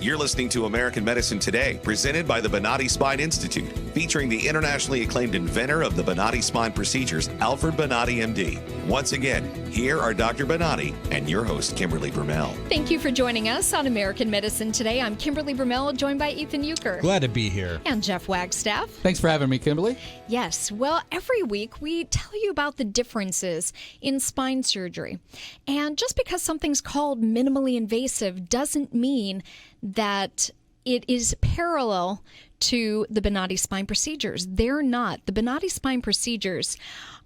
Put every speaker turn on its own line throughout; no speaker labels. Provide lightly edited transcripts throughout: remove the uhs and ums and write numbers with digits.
You're listening to American Medicine Today, presented by the Bonati Spine Institute, featuring the internationally acclaimed inventor of the Bonati spine procedures, Alfred Bonati, MD. Once again, here are Dr. Bonati and your host, Kimberly Brumell.
Thank you for joining us on American Medicine Today. I'm Kimberly Brumell, joined by Ethan Euchre.
Glad to be here.
And Jeff Wagstaff.
Thanks for having me, Kimberly.
Yes. Well, every week we tell you about the differences in spine surgery. And just because something's called minimally invasive doesn't mean that it is parallel to the Bonati spine procedures. They're not. The Bonati spine procedures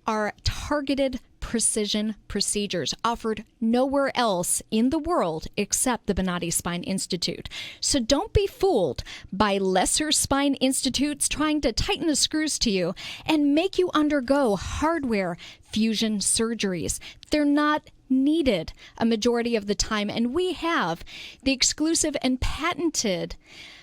are targeted precision procedures offered nowhere else in the world except the Bonati Spine Institute. So don't be fooled by lesser spine institutes trying to tighten the screws to you and make you undergo hardware fusion surgeries. They're not needed a majority of the time, and we have the exclusive and patented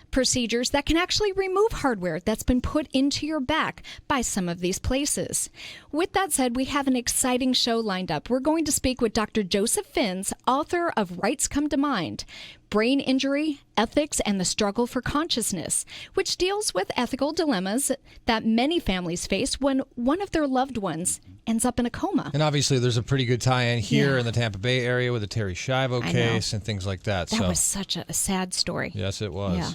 procedures that can actually remove hardware that's been put into your back by some of these places. With that said, we have an exciting show lined up. We're going to speak with Dr. Joseph Fins, author of Rights Come to Mind, Brain Injury, Ethics, and the Struggle for Consciousness, which deals with ethical dilemmas that many families face when one of their loved ones ends up in a coma.
And obviously there's a pretty good tie-in here in the Tampa Bay area with the Terry Schiavo case and things like that.
That was such a sad story.
Yes, it was.
Yeah.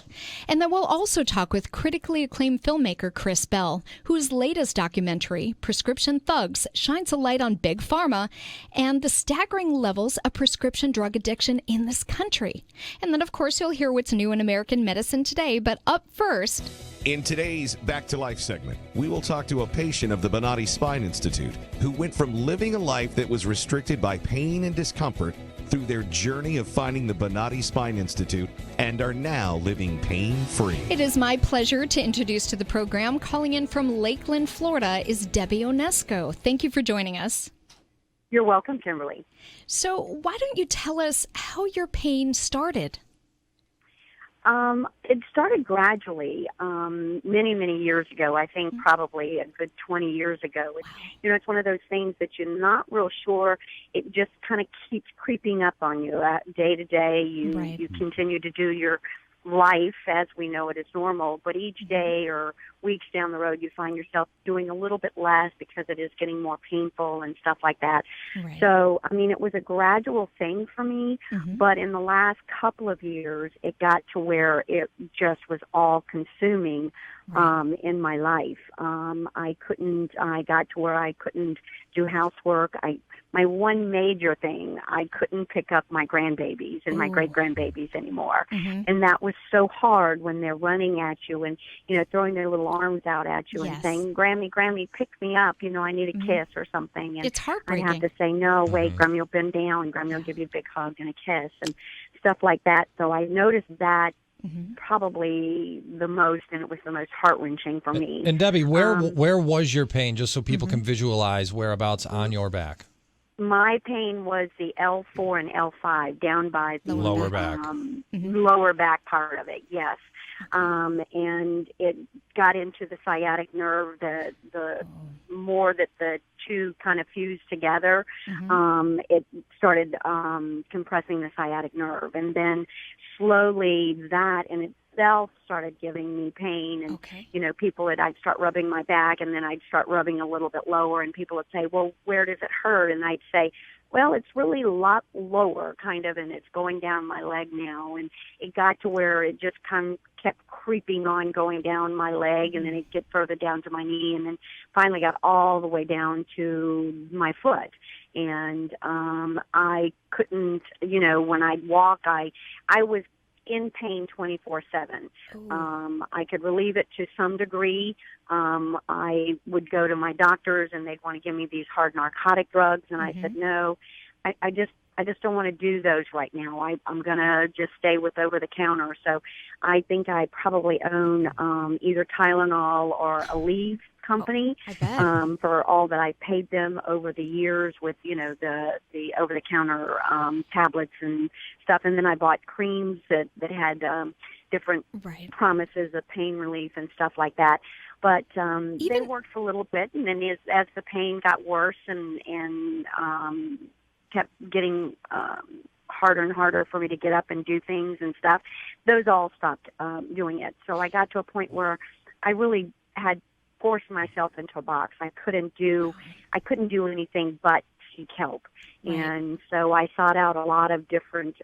And then we'll also talk with critically acclaimed filmmaker Chris Bell, whose latest documentary, Prescription Thugs, shines a light on Big Pharma and the staggering levels of prescription drug addiction in this country. And then, of course, you'll hear what's new in American medicine today. But up first,
in today's Back to Life segment, we will talk to a patient of the Bonati Spine Institute who went from living a life that was restricted by pain and discomfort through their journey of finding the Bonati Spine Institute and are now living pain-free.
It is my pleasure to introduce to the program, calling in from Lakeland, Florida, is Debbie Onesco. Thank you for joining us.
You're welcome, Kimberly.
So why don't you tell us how your pain started?
It started gradually, many, many years ago. I think probably a good 20 years ago. It's one of those things that you're not real sure. It just kind of keeps creeping up on you day to day. You continue to do your life as we know it as normal, but each day or weeks down the road you find yourself doing a little bit less because it is getting more painful and stuff like that. Right. So, it was a gradual thing for me, but in the last couple of years it got to where it just was all consuming in my life. I got to where I couldn't do housework. My one major thing, I couldn't pick up my grandbabies and my great-grandbabies anymore. And that was so hard when they're running at you and, throwing their little arms out at you and saying, Grammy, pick me up. I need a kiss or something. And
it's heartbreaking.
I have to say, no, wait, Grammy will bend down and Grammy will give you a big hug and a kiss and stuff like that. So I noticed that probably the most, and it was the most heart-wrenching for me.
And Debbie, where was your pain, just so people can visualize whereabouts on your back?
My pain was the L4 and L5, down by the
lower back.
Lower back part of it, yes. And it got into the sciatic nerve, the more that the two kind of fused together, it started compressing the sciatic nerve. And then slowly that in itself started giving me pain. And, I'd start rubbing my back, and then I'd start rubbing a little bit lower, and people would say, well, where does it hurt? And I'd say, well, it's really a lot lower, kind of, and it's going down my leg now. And it got to where it just kind of kept creeping on, going down my leg, and then it'd get further down to my knee, and then finally got all the way down to my foot. And I couldn't, when I'd walk, I was in pain 24/7. I could relieve it to some degree. I would go to my doctors and they'd want to give me these hard narcotic drugs, and I said no. I just don't want to do those right now. I'm gonna just stay with over the counter. So I think I probably own either Tylenol or Aleve company for all that I paid them over the years with the over the counter tablets and stuff, and then I bought creams that had different promises of pain relief and stuff like that. But they worked for a little bit, and then as the pain got worse and kept getting harder and harder for me to get up and do things and stuff. Those all stopped doing it. So I got to a point where I really had forced myself into a box. I couldn't do anything but seek help.
Right.
And so I sought out a lot of different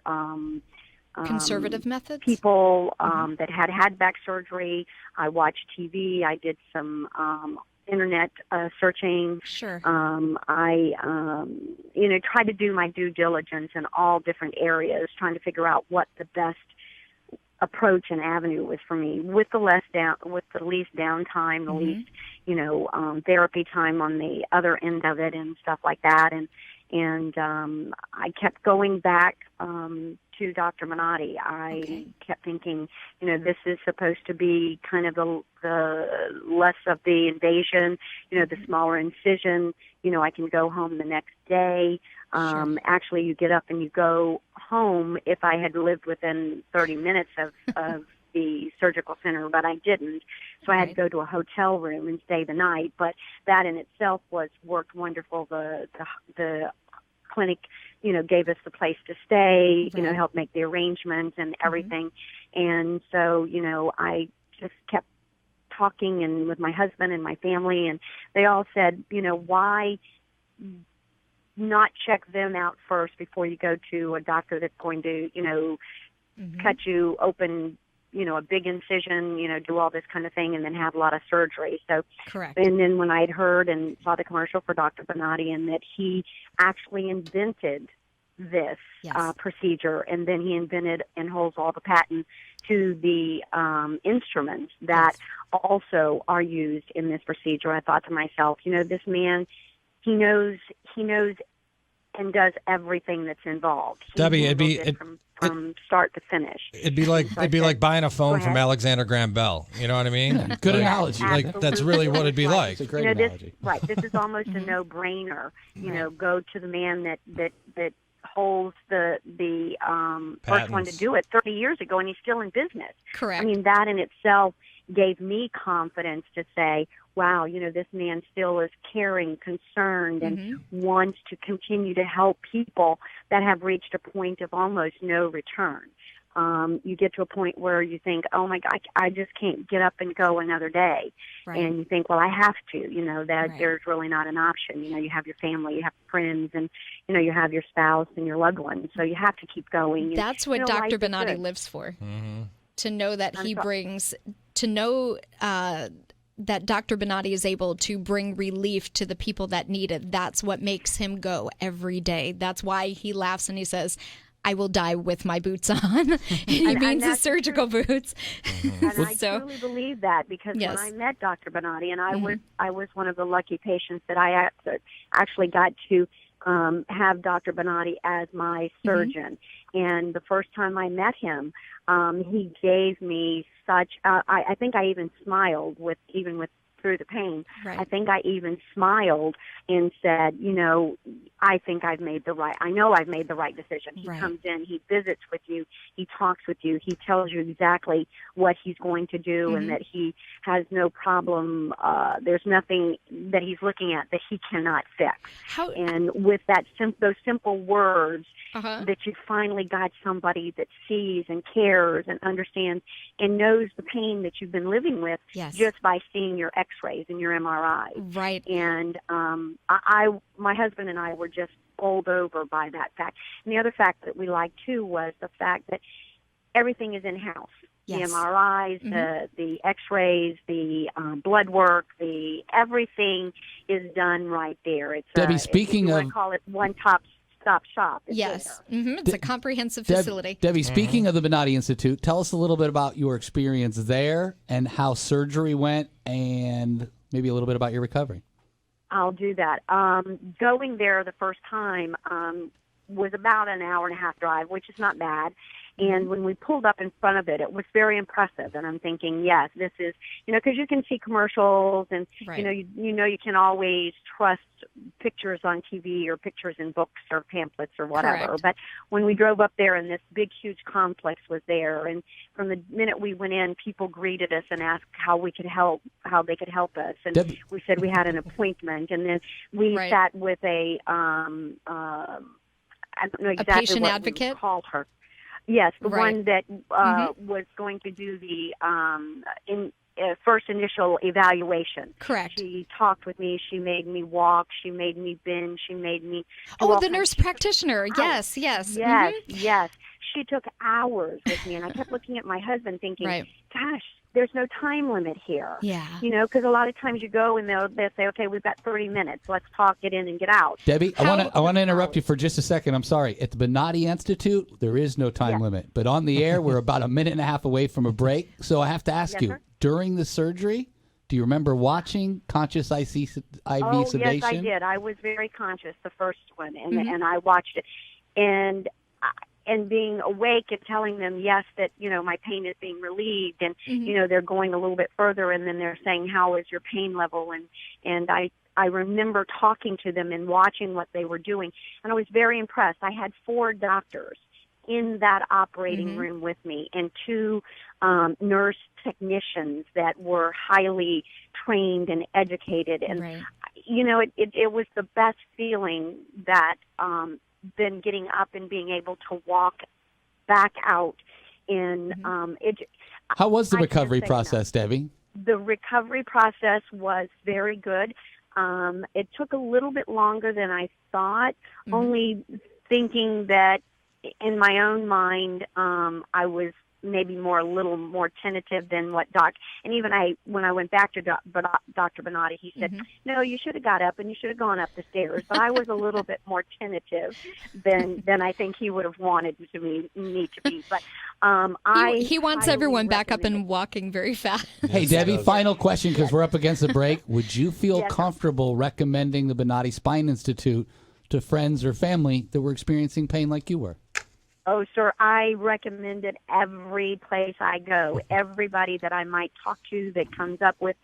conservative methods?
People that had back surgery. I watched TV. I did some internet searching.
Sure.
I tried to do my due diligence in all different areas, trying to figure out what the best approach and avenue was for me, with the least downtime, the least therapy time on the other end of it and stuff like that. And I kept going back to Dr. Minotti. I kept thinking, this is supposed to be kind of the less of the invasion, the smaller incision. I can go home the next day.
Sure.
Actually, you get up and you go home. If I had lived within 30 minutes of the surgical center, but I didn't. So I had to go to a hotel room and stay the night. But that in itself worked wonderful. The clinic, gave us the place to stay,
Right.
Helped make the arrangements and everything. And so, I just kept talking and with my husband and my family, and they all said, why not check them out first before you go to a doctor that's going to, cut you open, a big incision, do all this kind of thing, and then have a lot of surgery. So,
Correct.
And then when I had heard and saw the commercial for Dr. Bonatti, and that he actually invented this
Yes.
procedure, and then he invented and holds all the patents to the instruments that also are used in this procedure, I thought to myself, this man, he knows and does everything that's involved. He
Debbie,
handles it from start to finish.
It'd be like buying a phone from Alexander Graham Bell. You know what I mean?
Yeah, good analogy.
Like that's really what it'd be like.
It's a great analogy.
This is almost a no-brainer. Go to the man that holds the first one to do it 30 years ago, and he's still in business.
Correct.
I mean, that in itself gave me confidence to say, wow, this man still is caring, concerned, and wants to continue to help people that have reached a point of almost no return. You get to a point where you think, oh my God, I just can't get up and go another day.
Right.
And you think, well, I have to, that
Right.
there's really not an option. You have your family, you have friends, and, you have your spouse and your loved ones. So you have to keep going. And,
That's what
life
Dr.
is
Bonatti
good.
lives for.
Mm-hmm.
To know that that Dr. Bonatti is able to bring relief to the people that need it. That's what makes him go every day. That's why he laughs and he says, I will die with my boots on. He means his surgical boots.
And I truly believe that, because
Yes.
when I met Dr. Bonatti, and I was one of the lucky patients that I actually got to have Dr. Bonatti as my surgeon. And the first time I met him, he gave me such. I think I even smiled through the pain.
Right.
I think I even smiled and said, I think I know I've made the right decision. He
Right.
comes in, he visits with you, he talks with you, he tells you exactly what he's going to do, and that he has no problem. There's nothing that he's looking at that he cannot fix. And with those simple words, that you finally got somebody that sees and cares and understands and knows the pain that you've been living with just by seeing your x-rays and your MRIs.
Right.
And my husband and I were just bowled over by that fact. And the other fact that we liked, too, was the fact that everything is in-house.
Yes.
The MRIs, the x-rays, the blood work, everything is done right there. It's
Debbie, speaking
I
of...
call it one-stop shop. It's
Yes.
there.
It's a comprehensive facility.
Debbie, speaking of the Bonatti Institute, tell us a little bit about your experience there and how surgery went, and maybe a little bit about your recovery.
I'll do that. Going there the first time was about an hour and a half drive, which is not bad. And when we pulled up in front of it, it was very impressive. And I'm thinking, yes, this is, because you can see commercials and,
Right.
you can always trust pictures on TV or pictures in books or pamphlets or whatever.
Correct.
But when we drove up there and this big, huge complex was there, and from the minute we went in, people greeted us and asked how they could help us. And we said we had an appointment. And then we
Right.
sat with I don't know
A
exactly
patient
what
advocate?
we called her. Yes, the
Right.
one that was going to do the first initial evaluation.
Correct.
She talked with me. She made me walk. She made me bend. She made me do
Oh,
all
the
kinds-
nurse practitioner. Yes, yes.
Yes,
Mhm.
yes. She took hours with me, and I kept looking at my husband thinking,
Right.
gosh, there's no time limit here.
Yeah.
You know, because a lot of times you go and they'll say, okay, we've got 30 minutes. Let's talk, get in, and get out.
Debbie, I
How-
want to interrupt you for just a second. I'm sorry. At the Bonati Institute, there is no time limit. But on the air, we're about a minute and a half away from a break. So I have to ask
Yes,
you,
sir.
during the surgery, do you remember watching conscious IV
Oh,
sedation?
yes, I did. I was very conscious, the first one, and
Mm-hmm.
and I watched it. And being awake and telling them, yes, that, you know, my pain is being relieved, and,
Mm-hmm.
you know, they're going a little bit further, and then they're saying, how is your pain level? And I remember talking to them and watching what they were doing, and I was very impressed. I had 4 doctors in that operating
Mm-hmm.
room with me, and 2 nurse technicians that were highly trained and educated, and
Right.
you know, it was the best feeling that than getting up and being able to walk back out in it.
How was the
I can't
recovery
say
process, Debbie?
The recovery process was very good. It took a little bit longer than I thought, only thinking that in my own mind, I was maybe a little more tentative than what and even when I went back to Dr. Bonati, he said, no, you should have got up and you should have gone up the stairs. But I was a little bit more tentative than I think he would have wanted me to be. But
He wants
highly
everyone back up
recommend
and walking very fast.
Hey, Debbie, final question because we're up against the break. Would you feel
Yes, sir.
comfortable recommending the Bonati Spine Institute to friends or family that were experiencing pain like you were?
Oh, sir, I recommend it every place I go. Everybody that I might talk to that comes up with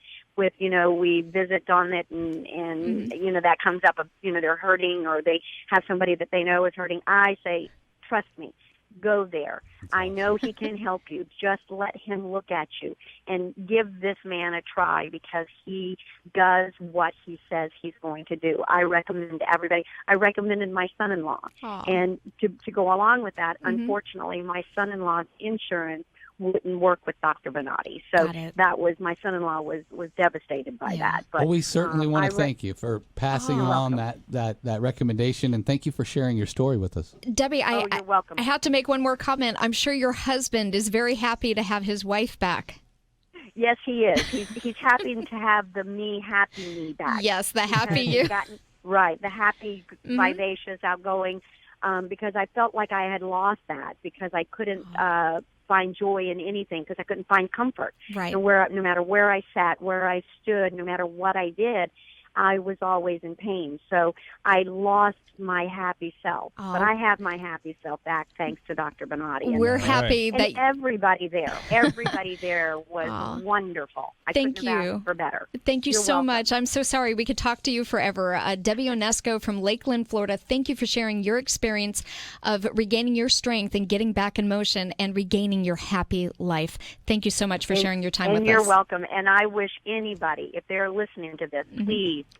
you know, we visit on it and you know, that comes up, you know, they're hurting or they have somebody that they know is hurting. I say, trust me, go there. I know he can help you. Just let him look at you and give this man a try because he does what he says he's going to do. I recommend everybody. I recommended my son-in-law.
Aw.
And to go along with that, unfortunately, my son-in-law's insurance wouldn't work with Dr. Bonati. So
Got it.
that was, my son-in-law was devastated by that. But
Well, we certainly want
I
to thank you for passing along that recommendation, and thank you for sharing your story with us.
Debbie,
you're welcome.
I have to make one more comment. I'm sure your husband is very happy to have his wife back.
Yes, he is. He's happy to have the happy me back.
Yes, the happy
He's
you.
gotten- right, the happy, vivacious, outgoing, because I felt like I had lost that because I couldn't find joy in anything because I couldn't find comfort.
Right.
And no matter where I sat, where I stood, no matter what I did, I was always in pain. So I lost my happy self.
Oh.
But I have my happy self back thanks to Dr. Bonati. And
We're happy
and
that
everybody there was
Aw.
wonderful. I
Thank
couldn't have
you.
asked for better.
Thank you
You're
so
welcome.
much. I'm so sorry. We could talk to you forever. Debbie Onesco from Lakeland, Florida, thank you for sharing your experience of regaining your strength and getting back in motion and regaining your happy life. Thank you so much for sharing your time with
And you're
us.
welcome. And I wish anybody, if they're listening to this,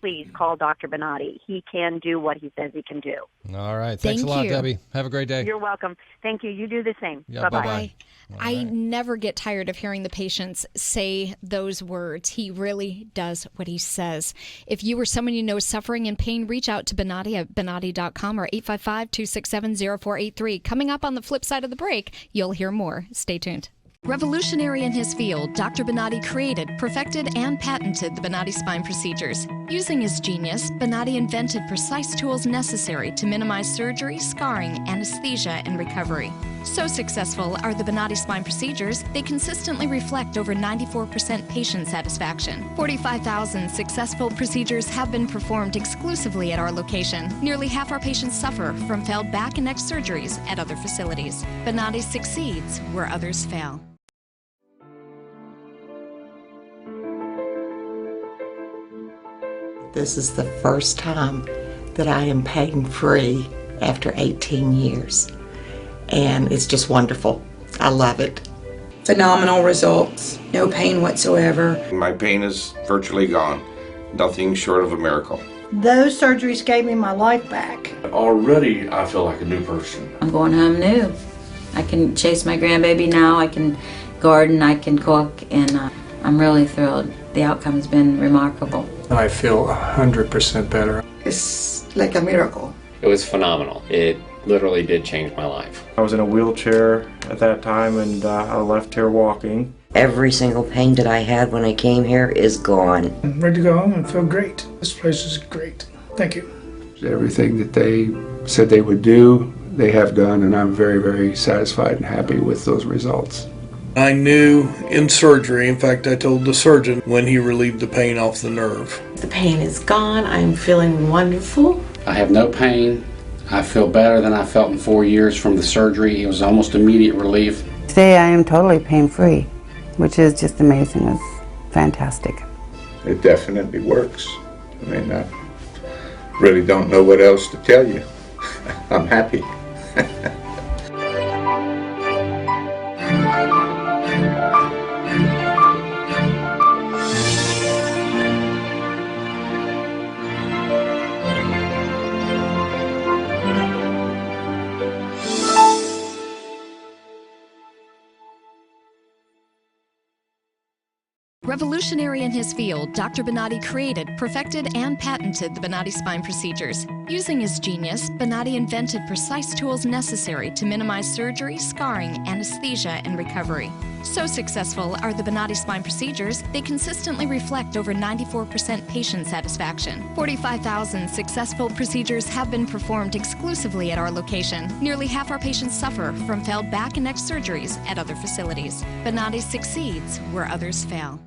please call Dr. Bonati. He can do what he says he can do.
All right. Thanks
Thank
a lot,
you.
Debbie. Have a great day.
You're welcome. Thank you. You do the same.
Yeah,
Bye-bye.
bye-bye.
I never get tired of hearing the patients say those words. He really does what he says. If you or someone you know is suffering in pain, reach out to Bonati at Bonati.com or 855-267-0483. Coming up on the flip side of the break, you'll hear more. Stay tuned. Revolutionary in his field, Dr. Bonati created, perfected, and patented the Bonati spine procedures. Using his genius, Bonati invented precise tools necessary to minimize surgery, scarring, anesthesia, and recovery. So successful are the Bonati spine procedures, they consistently reflect over 94% patient satisfaction. 45,000 successful procedures have been performed exclusively at our location. Nearly half our patients suffer from failed back and neck surgeries at other facilities. Bonati succeeds where others fail.
This is the first time that I am pain-free after 18 years. And it's just wonderful. I love it.
Phenomenal results. No pain whatsoever.
My pain is virtually gone. Nothing short of a miracle. Those surgeries gave me my life back.
Already, I feel like a new person.
I'm going home new. I can chase my grandbaby now, I can garden, I can cook, and I'm really thrilled. The outcome has been remarkable.
I feel 100% better.
It's like a miracle.
It was phenomenal. It literally did change my life.
I was in a wheelchair at that time, and I left here walking.
Every single pain that I had when I came here is gone.
I'm ready to go home and feel great. This place is great. Thank you.
Everything that they said they would do, they have done, and I'm very, very satisfied and happy with those results.
I knew in surgery, in fact, I told the surgeon when he relieved the pain off the nerve.
The pain is gone. I'm feeling wonderful.
I have no pain. I feel better than I felt in 4 years from the surgery. It was almost immediate relief.
Today I am totally pain-free, which is just amazing. It's fantastic.
It definitely works. I mean, I really don't know what else to tell you. I'm happy.
Revolutionary in his field, Dr. Bonati created, perfected, and patented the Bonati spine procedures. Using his genius, Bonati invented precise tools necessary to minimize surgery, scarring, anesthesia, and recovery. So successful are the Bonati spine procedures, they consistently reflect over 94% patient satisfaction. 45,000 successful procedures have been performed exclusively at our location. Nearly half our patients suffer from failed back and neck surgeries at other facilities. Bonati succeeds where others fail.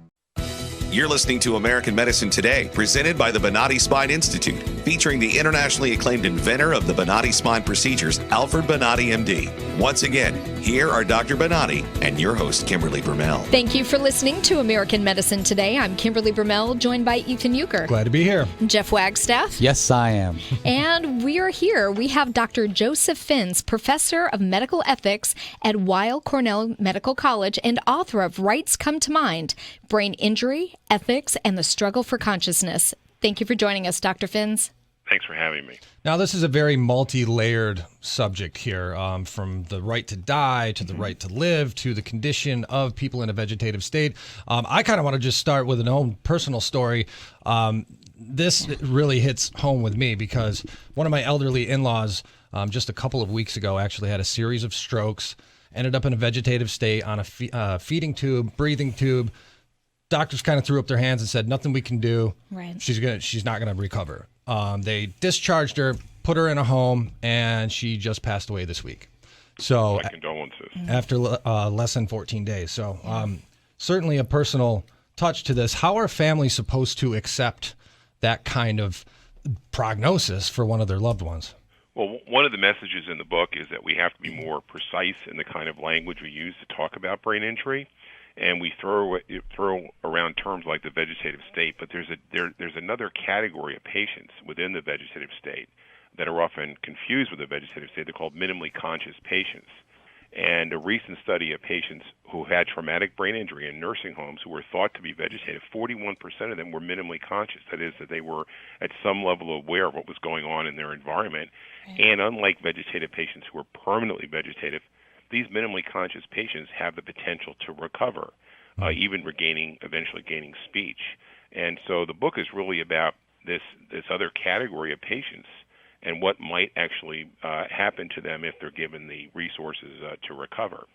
You're listening to American Medicine Today, presented by the Bonati Spine Institute, featuring the internationally acclaimed inventor of the Bonati spine procedures, Alfred Bonati, MD. Once again, here are Dr. Bonati and your host, Kimberly Brumell.
Thank you for listening to American Medicine Today. I'm Kimberly Brumell, joined by Ethan Euchre.
Glad to be here.
Jeff Wagstaff.
Yes, I am.
And we are here. We have Dr. Joseph Fins, Professor of Medical Ethics at Weill Cornell Medical College and author of Rights Come to Mind, Brain Injury, Ethics, and the Struggle for Consciousness. Thank you for joining us, Dr. Fins.
Thanks for having me.
Now, this is a very multi-layered subject here, from the right to die to the right to live to the condition of people in a vegetative state. I kind of want to just start with an own personal story. This really hits home with me because one of my elderly in-laws just a couple of weeks ago actually had a series of strokes, ended up in a vegetative state on a feeding tube, breathing tube. Doctors kind of threw up their hands and said, nothing we can do.
Right.
She's not going to recover. They discharged her, put her in a home, and she just passed away this week. So,
my condolences.
After less than 14 days. So, certainly a personal touch to this. How are families supposed to accept that kind of prognosis for one of their loved ones?
Well, one of the messages in the book is that we have to be more precise in the kind of language we use to talk about brain injury. And we throw around terms like the vegetative state, but there's another category of patients within the vegetative state that are often confused with the vegetative state. They're called minimally conscious patients. And a recent study of patients who had traumatic brain injury in nursing homes who were thought to be vegetative, 41% of them were minimally conscious. That is, that they were at some level aware of what was going on in their environment. Right. And unlike vegetative patients who are permanently vegetative, these minimally conscious patients have the potential to recover, even eventually gaining speech. And so the book is really about this other category of patients and what might actually happen to them if they're given the resources to recover.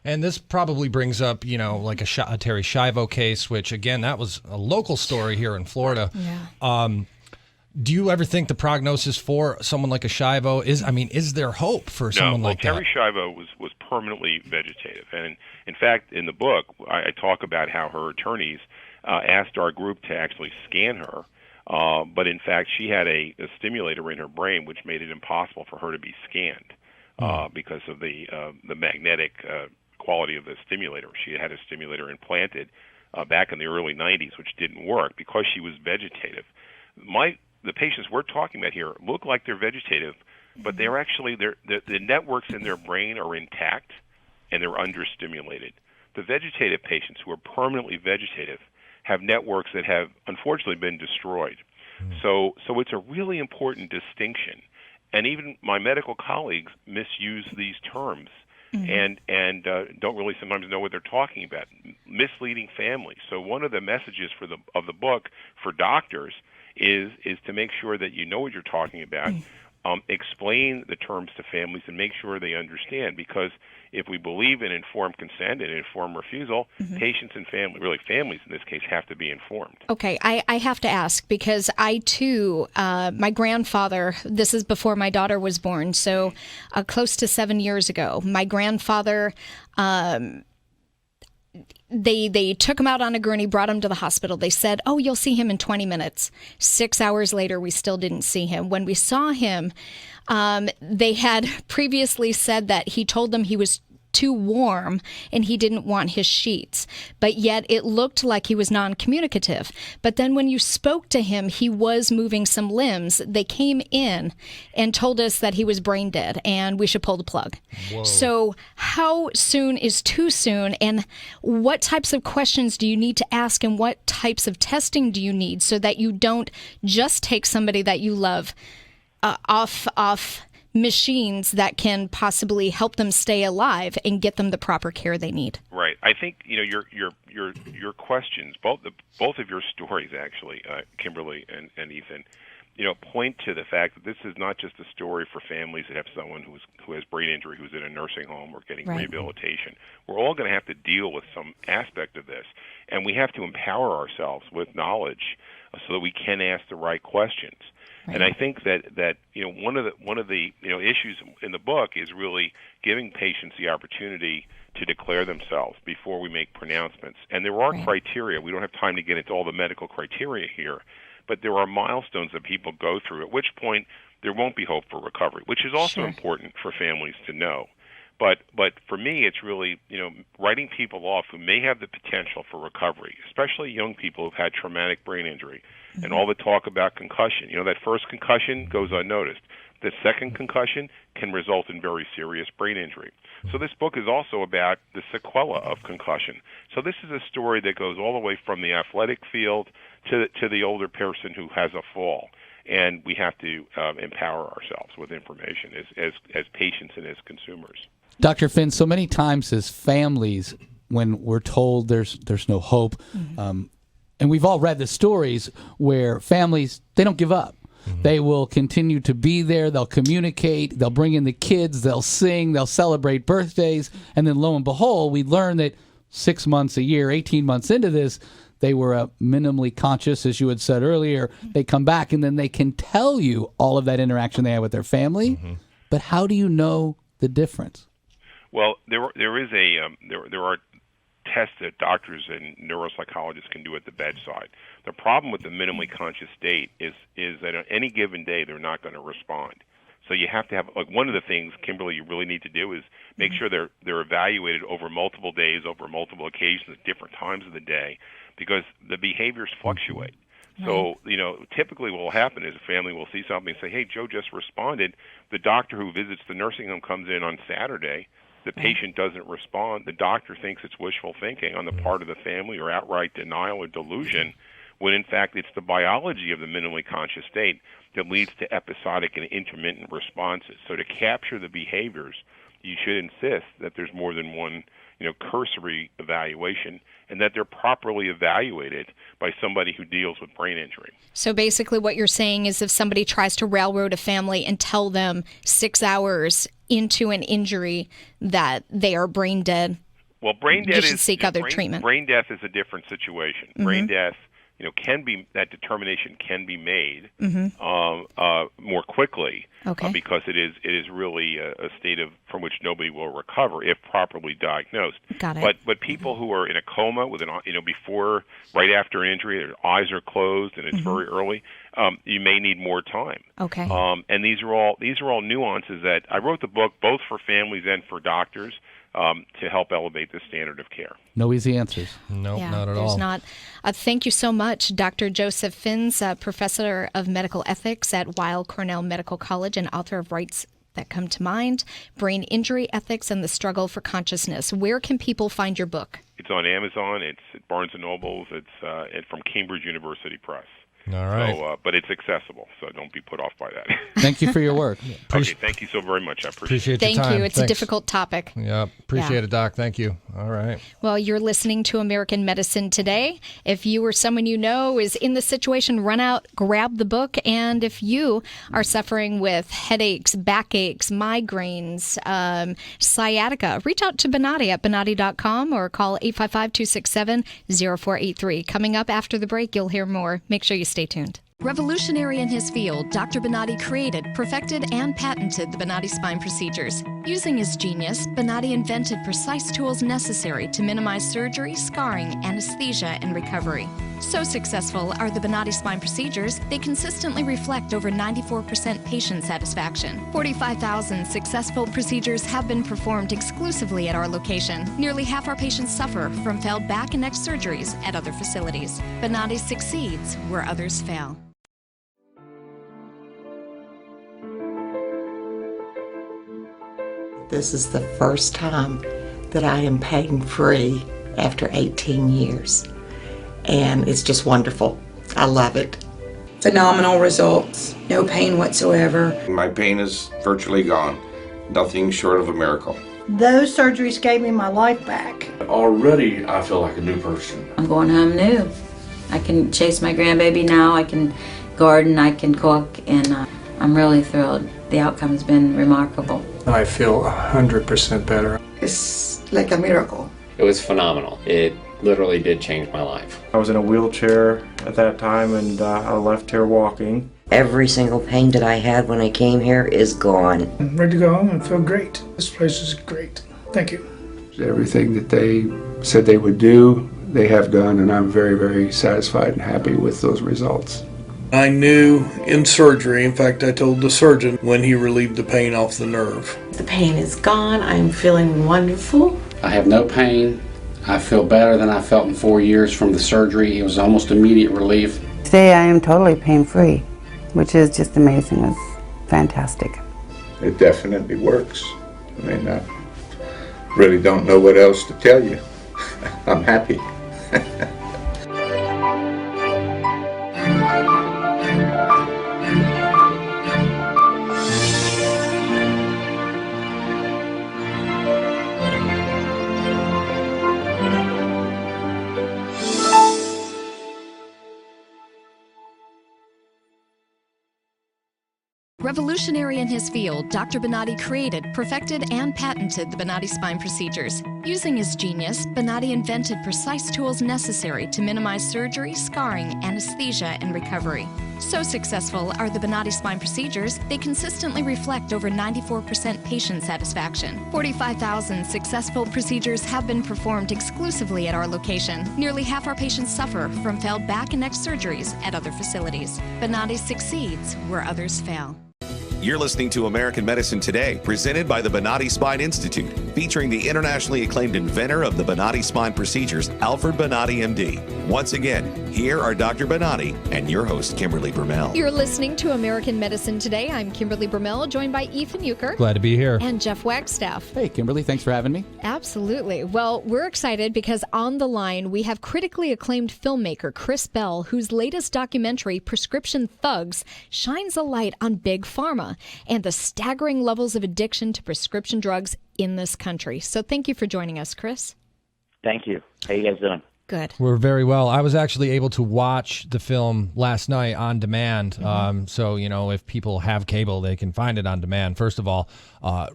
And this probably brings up, like a Terry Schiavo case, which, again, that was a local story here in Florida. Yeah. Do you ever think the prognosis for someone like a Schiavo is there hope for someone like that?
No, Terry Schiavo was permanently vegetative. And in fact, in the book, I talk about how her attorneys asked our group to actually scan her. But in fact, she had a stimulator in her brain which made it impossible for her to be scanned because of the magnetic quality of the stimulator. She had a stimulator implanted back in the early 90s, which didn't work because she was vegetative. The patients we're talking about here look like they're vegetative, but they're actually the networks in their brain are intact and they're understimulated. The vegetative patients who are permanently vegetative have networks that have unfortunately been destroyed. So it's a really important distinction. And even my medical colleagues misuse these terms and don't really sometimes know what they're talking about. Misleading families. So one of the messages of the book for doctors is to make sure that you know what you're talking about. Explain the terms to families and make sure they understand, because if we believe in informed consent and informed refusal, patients and families in this case, have to be informed.
Okay, I have to ask, because I too, my grandfather, this is before my daughter was born, so close to 7 years ago, my grandfather, They took him out on a gurney, brought him to the hospital. They said, "Oh, you'll see him in 20 minutes." 6 hours later, we still didn't see him. When we saw him, they had previously said that he told them he was too warm and he didn't want his sheets, but yet it looked like he was non-communicative. But then when you spoke to him, he was moving some limbs. They came in and told us that he was brain dead and we should pull the plug. Whoa. So how soon is too soon, and what types of questions do you need to ask, and what types of testing do you need so that you don't just take somebody that you love off machines that can possibly help them stay alive and get them the proper care they need?
Right. I think your questions, both of your stories actually, Kimberly and Ethan, point to the fact that this is not just a story for families that have someone who has brain injury, who's in a nursing home or getting rehabilitation. We're all going to have to deal with some aspect of this, and we have to empower ourselves with knowledge so that we can ask the right questions. Right. And I think that one of the issues in the book is really giving patients the opportunity to declare themselves before we make pronouncements. And there are criteria. We don't have time to get into all the medical criteria here, but there are milestones that people go through, at which point there won't be hope for recovery, which is also important for families to know. But for me, it's really, writing people off who may have the potential for recovery, especially young people who've had traumatic brain injury, and all the talk about concussion. That first concussion goes unnoticed. The second concussion can result in very serious brain injury. So this book is also about the sequela of concussion. So this is a story that goes all the way from the athletic field to the older person who has a fall. And we have to empower ourselves with information as patients and as consumers.
Dr. Finn, so many times as families, when we're told there's no hope, and we've all read the stories where families, they don't give up. They will continue to be there. They'll communicate. They'll bring in the kids. They'll sing. They'll celebrate birthdays. And then lo and behold, we learn that 6 months, a year, 18 months into this, they were minimally conscious, as you had said earlier. They come back, and then they can tell you all of that interaction they had with their family. But how do you know the difference?
Well, there are tests that doctors and neuropsychologists can do at the bedside. The problem with the minimally conscious state is that on any given day they're not going to respond. So you have to have, like, one of the things, Kimberly, you really need to do is make sure they're evaluated over multiple days, over multiple occasions, at different times of the day, because the behaviors fluctuate. So, typically what will happen is a family will see something and say, "Hey, Joe just responded." The doctor who visits the nursing home comes in on Saturday. The patient doesn't respond. The doctor thinks it's wishful thinking on the part of the family or outright denial or delusion, when in fact it's the biology of the minimally conscious state that leads to episodic and intermittent responses. So to capture the behaviors, you should insist that there's more than one cursory evaluation, and that they're properly evaluated by somebody who deals with brain injury.
So basically what you're saying is if somebody tries to railroad a family and tell them 6 hours into an injury that they are brain dead,
well, brain death
you should seek other treatment.
Brain death is a different situation. Brain death, that determination can be made more quickly because it is really a state from which nobody will recover if properly diagnosed.
Got it.
But people who are in a coma with right after an injury, their eyes are closed and it's very early, you may need more time.
Okay.
And these are all nuances that I wrote the book both for families and for doctors. To help elevate the standard of care.
No easy answers.
No,
yeah,
not at
there's
all.
Not. Thank you so much, Dr. Joseph Finns, Professor of Medical Ethics at Weill Cornell Medical College and author of Rights That Come to Mind, Brain Injury Ethics and the Struggle for Consciousness. Where can people find your book?
It's on Amazon. It's at Barnes & Noble's. It's from Cambridge University Press.
All right.
So, but it's accessible, so don't be put off by that.
Thank you for your work.
Okay, thank you so very much. I
Appreciate
Thank
your time.
you. It's
Thanks.
a difficult topic.
Yeah, appreciate
Yeah.
it, Doc. Thank you. All right.
Well, you're listening to American Medicine Today. If you or someone you know is in this situation, run out, grab the book. And if you are suffering with headaches, backaches, migraines, sciatica, reach out to Bonati at Bonati.com or call 855-267-0483. Coming up after the break, you'll hear more. Make sure you stay tuned.
Revolutionary in his field, Dr. Bonati created, perfected, and patented the Bonati spine procedures. Using his genius, Bonati invented precise tools necessary to minimize surgery, scarring, anesthesia, and recovery. So successful are the Bonati spine procedures, they consistently reflect over 94% patient satisfaction. 45,000 successful procedures have been performed exclusively at our location. Nearly half our patients suffer from failed back and neck surgeries at other facilities. Bonati succeeds where others fail.
This is the first time that I am pain-free after 18 years. And it's just wonderful. I love it.
Phenomenal results. No pain whatsoever.
My pain is virtually gone. Nothing short of a miracle.
Those surgeries gave me my life back.
Already, I feel like a new person.
I'm going home new. I can chase my grandbaby now, I can garden, I can cook, and I'm really thrilled. The outcome's been remarkable.
I feel 100% better.
It's like a miracle.
It was phenomenal. It literally did change my life.
I was in a wheelchair at that time, and I left here walking.
Every single pain that I had when I came here is gone.
I'm ready to go home and feel great. This place is great. Thank you.
Everything that they said they would do, they have done, and I'm very, very satisfied and happy with those results.
I knew in surgery, in fact, I told the surgeon when he relieved the pain off the nerve.
The pain is gone. I'm feeling wonderful.
I have no pain. I feel better than I felt in 4 years from the surgery. It was almost immediate relief.
Today I am totally pain-free, which is just amazing. It's fantastic.
It definitely works. I mean, I really don't know what else to tell you. I'm happy.
Revolutionary in his field, Dr. Bonati created, perfected, and patented the Bonati spine procedures. Using his genius, Bonati invented precise tools necessary to minimize surgery, scarring, anesthesia, and recovery. So successful are the Bonati spine procedures, they consistently reflect over 94% patient satisfaction. 45,000 successful procedures have been performed exclusively at our location. Nearly half our patients suffer from failed back and neck surgeries at other facilities. Bonati succeeds where others fail.
You're listening to American Medicine Today, presented by the Bonati Spine Institute, featuring the internationally acclaimed inventor of the Bonati spine procedures, Alfred Bonati, MD. Once again, here are Dr. Bonati and your host, Kimberly Bermel.
You're listening to American Medicine Today. I'm Kimberly Bermel, joined by Ethan Euchre.
Glad to be here.
And Jeff Wagstaff.
Hey, Kimberly, thanks for having me.
Absolutely. Well, we're excited because on the line we have critically acclaimed filmmaker Chris Bell, whose latest documentary, Prescription Thugs, shines a light on Big Pharma and the staggering levels of addiction to prescription drugs in this country. So thank you for joining us, Chris.
Thank you. How you guys doing?
Good.
We're very well. I was actually able to watch the film last night on demand. So, you know, if people have cable, they can find it on demand. First of all,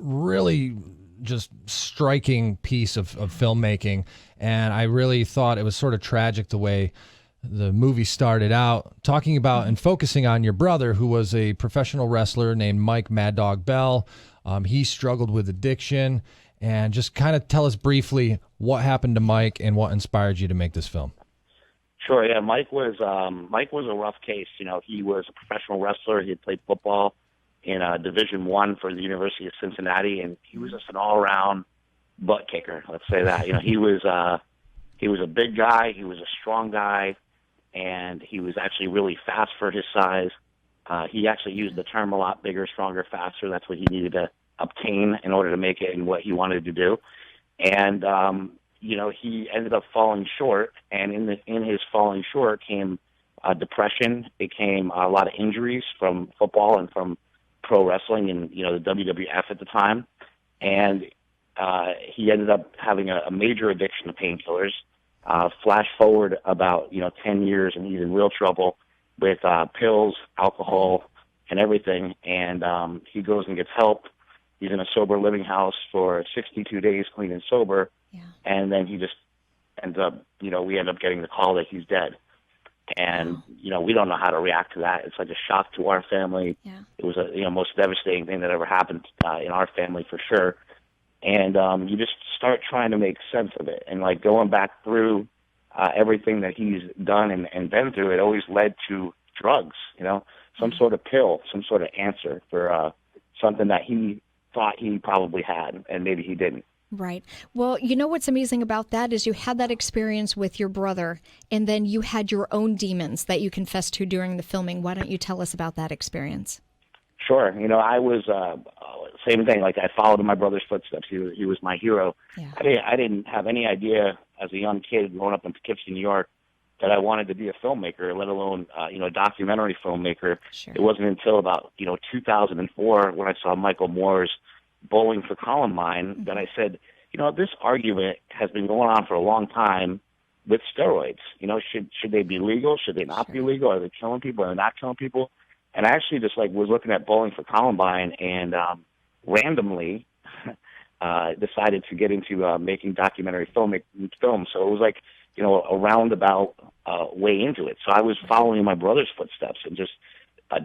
really just striking piece of filmmaking. And I really thought it was sort of tragic the way the movie started out, talking about and focusing on your brother, who was a professional wrestler named Mike Mad Dog Bell. He struggled with addiction. And just kind of tell us briefly what happened to Mike and what inspired you to make this film.
Sure. Yeah, Mike was a rough case. You know, he was a professional wrestler. He had played football in Division I for the University of Cincinnati, and he was just an all-around butt kicker. Let's say that. You know, he was a big guy. He was a strong guy, and he was actually really fast for his size. He actually used the term a lot: bigger, stronger, faster. That's what he needed to obtain in order to make it in what he wanted to do. And you know, he ended up falling short, and in his falling short came depression. It came a lot of injuries from football and from pro wrestling and, the WWF at the time. And he ended up having a major addiction to painkillers. Flash forward about, 10 years, and he's in real trouble with pills, alcohol, and everything. And he goes and gets help. He's in a sober living house for 62 days, clean and sober. Yeah. And then he just ends up, we end up getting the call that he's dead. And, we don't know how to react to that. It's like a shock to our family. Yeah. It was a, most devastating thing that ever happened in our family for sure. And you just start trying to make sense of it. And like going back through everything that he's done and been through, it always led to drugs, some sort of pill, some sort of answer for something that he thought he probably had and maybe he didn't.
Right. Well, what's amazing about that is you had that experience with your brother, and then you had your own demons that you confessed to during the filming. Why don't you tell us about that experience?
Sure. I was same thing. Like I followed in my brother's footsteps. He was my hero. Yeah. I didn't have any idea as a young kid growing up in Poughkeepsie, New York, that I wanted to be a filmmaker, let alone a documentary filmmaker. Sure. It wasn't until about 2004 when I saw Michael Moore's Bowling for Columbine that I said, this argument has been going on for a long time with steroids. Should they be legal? Should they not be legal? Are they killing people? Are they not killing people? And I actually just was looking at Bowling for Columbine and randomly decided to get into making documentary film. So it was like, a roundabout way into it. So I was following my brother's footsteps and just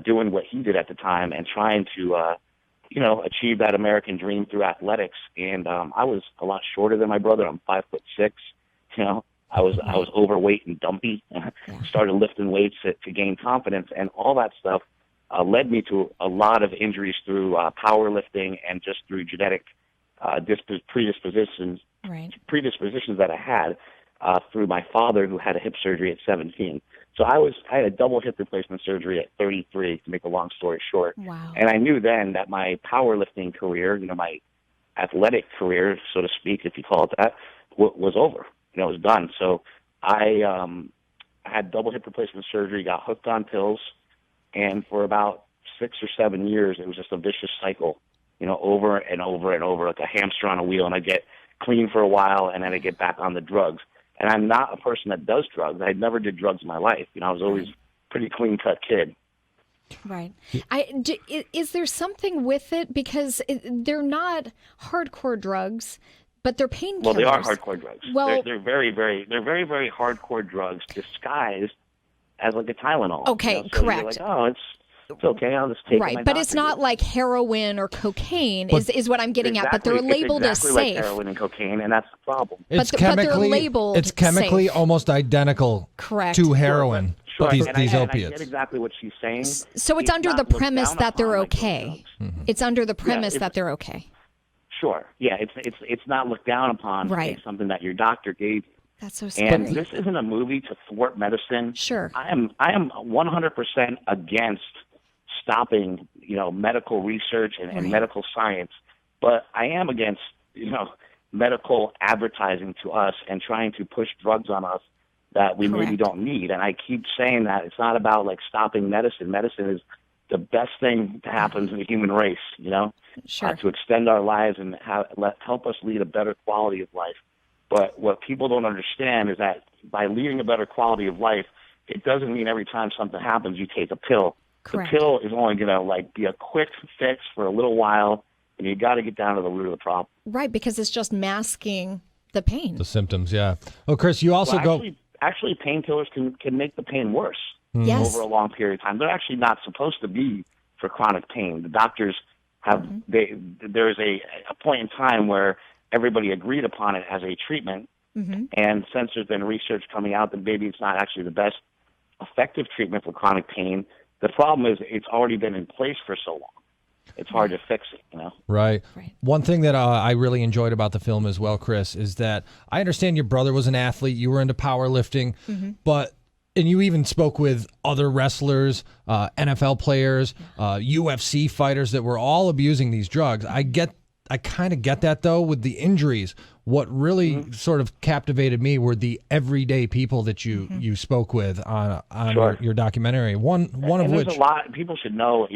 doing what he did at the time and trying to achieve that American dream through athletics. And I was a lot shorter than my brother. I'm 5'6". I was overweight and dumpy. Started lifting weights to gain confidence, and all that stuff led me to a lot of injuries through powerlifting and just through genetic predispositions that I had through my father, who had a hip surgery at 17. So I had a double hip replacement surgery at 33, to make a long story short. Wow. And I knew then that my powerlifting career, my athletic career, so to speak, if you call it that, was over. It was done. So I had double hip replacement surgery, got hooked on pills, and for about 6 or 7 years, it was just a vicious cycle, over and over and over, like a hamster on a wheel. And I get clean for a while, and then I get back on the drugs. And I'm not a person that does drugs. I never did drugs in my life. I was always a pretty clean-cut kid.
Right. Is there something with it? Because they're not hardcore drugs, but they're painkillers.
Well, they are hardcore drugs. Well, they're very, very hardcore drugs disguised as like a Tylenol.
Okay,
so
correct.
You're like, oh, it's okay. I'll just take it.
Right, but it's not like heroin or cocaine, is what I'm getting at. But they're labeled
as safe.
Like
heroin and cocaine, and that's the problem.
But they're labeled. It's chemically
safe.
Almost identical.
Correct.
To heroin.
Sure,
these
I
opiates.
get exactly what she's saying.
So it's under the premise that they're okay. Mm-hmm. It's under the premise that they're okay.
Sure. Yeah. It's not looked down upon.
Right.
It's something that your doctor gave you.
That's so scary.
And this isn't a movie to thwart medicine.
Sure.
I am 100% against stopping, medical research and medical science, but I am against, medical advertising to us and trying to push drugs on us that we maybe don't need. And I keep saying that it's not about like stopping medicine. Medicine is the best thing to happen to the human race,
Sure.
To extend our lives and help us lead a better quality of life. But what people don't understand is that by leading a better quality of life, it doesn't mean every time something happens you take a pill.
Correct.
The pill is only going to be a quick fix for a little while, and you got to get down to the root of the problem.
Right, because it's just masking the pain.
The symptoms, yeah. Oh, Chris, you also
Actually, painkillers can make the pain worse
Yes.
over a long period of time. They're actually not supposed to be for chronic pain. The doctors have there's a point in time where everybody agreed upon it as a treatment, and since there's been research coming out that maybe it's not actually the best effective treatment for chronic pain, the problem is it's already been in place for so long. It's hard to fix it,
Right. One thing that I really enjoyed about the film as well, Chris, is that I understand your brother was an athlete, you were into powerlifting, and you even spoke with other wrestlers, NFL players, UFC fighters that were all abusing these drugs. I get I kind of get that, though, with the injuries. What really sort of captivated me were the everyday people that you spoke with on your documentary. One of which,
there's a lot people should know.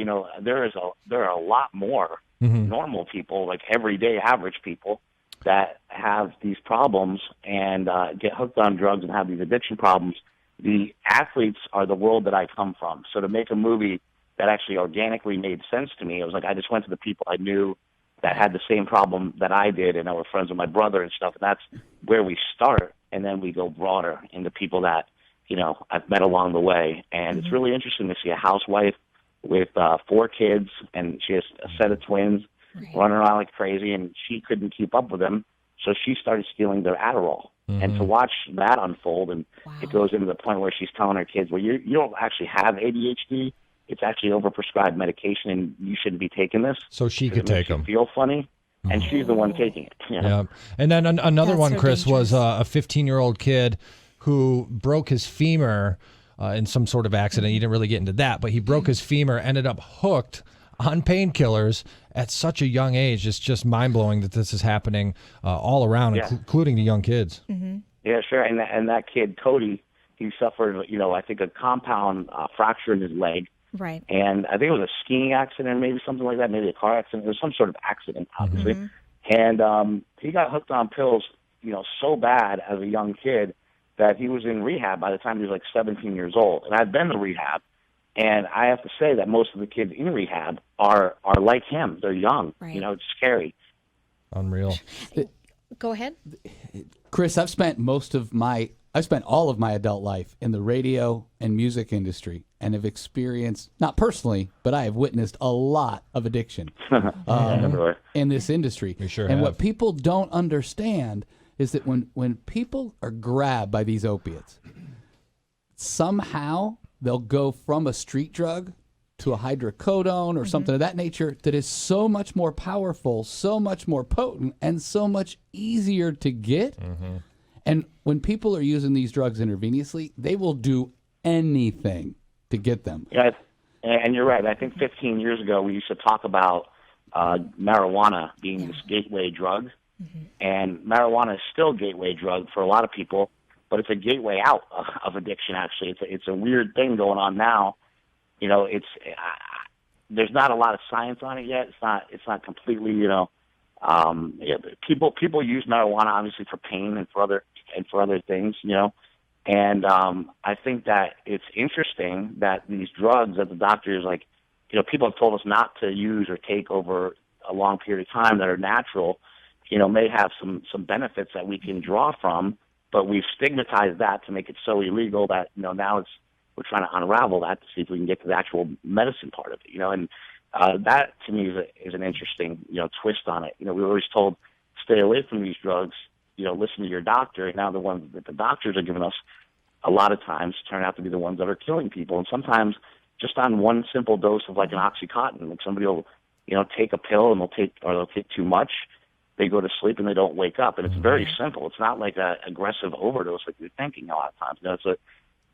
There are a lot more normal people, like everyday average people, that have these problems and get hooked on drugs and have these addiction problems. The athletes are the world that I come from. So to make a movie that actually organically made sense to me, it was like I just went to the people I knew that had the same problem that I did, and I were friends with my brother and stuff. And that's where we start, and then we go broader into people that I've met along the way. And it's really interesting to see a housewife with 4 kids, and she has a set of twins running around like crazy, and she couldn't keep up with them, so she started stealing their Adderall. And to watch that unfold, and it goes into the point where she's telling her kids, well, you don't actually have ADHD. It's actually overprescribed medication, and you shouldn't be taking this.
So she could take them.
Feel funny, and she's the one taking it.
Yeah. And then another one, Chris, was a 15-year-old kid who broke his femur in some sort of accident. He didn't really get into that, but he broke his femur, ended up hooked on painkillers at such a young age. It's just mind-blowing that this is happening all around, including the young kids.
Yeah, sure. And that kid, Cody, he suffered, I think a compound fracture in his leg.
Right.
And I think it was a skiing accident, maybe something like that, maybe a car accident. It was some sort of accident, obviously. And he got hooked on pills, so bad as a young kid that he was in rehab by the time he was like 17 years old. And I've been to rehab. And I have to say that most of the kids in rehab are like him. They're young.
Right.
It's scary.
Unreal.
Go ahead.
Chris, I've spent all of my adult life in the radio and music industry, and have experienced, not personally, but I have witnessed a lot of addiction in this industry.
We sure
and
have.
what people don't understand is that when people are grabbed by these opiates, somehow they'll go from a street drug to a hydrocodone or something of that nature that is so much more powerful, so much more potent, and so much easier to get. And when people are using these drugs intravenously, they will do anything to get them.
Yeah, and you're right. I think 15 years ago we used to talk about marijuana being this gateway drug, and marijuana is still a gateway drug for a lot of people, but it's a gateway out of addiction. Actually, it's a weird thing going on now. There's not a lot of science on it yet. It's not completely. People use marijuana obviously for pain and for other things. And I think that it's interesting that these drugs that the doctors people have told us not to use or take over a long period of time that are natural, may have some benefits that we can draw from. But we've stigmatized that to make it so illegal that, now we're trying to unravel that to see if we can get to the actual medicine part of it, and that to me is an interesting, twist on it. We were always told, stay away from these drugs, listen to your doctor. And now the ones that the doctors are giving us a lot of times turn out to be the ones that are killing people. And sometimes just on one simple dose of like an Oxycontin, like somebody will, take a pill and they'll take too much. They go to sleep and they don't wake up. And it's very simple. It's not like an aggressive overdose like you're thinking a lot of times. It's a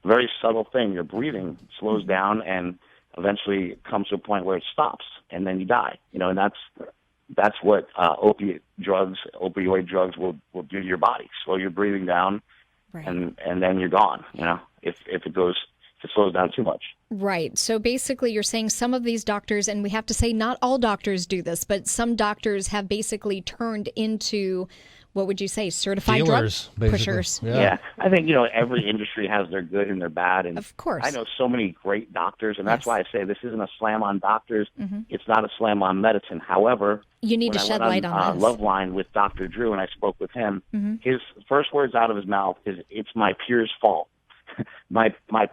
very subtle thing. Your breathing slows down and eventually it comes to a point where it stops and then you die. And that's what opioid drugs will do to your body. Slow your breathing down, and then you're gone. If it slows down too much.
Right. So basically you're saying some of these doctors, and we have to say not all doctors do this, but some doctors have basically turned into, what would you say, certified
dealers,
drug pushers.
Yeah. I think, every industry has their good and their bad. And
of course.
I know so many great doctors, and that's why I say this isn't a slam on doctors. It's not a slam on medicine. However,
you need to shed light on this.
Loveline with Dr. Drew, and I spoke with him. His first words out of his mouth is, "It's my peers' fault." My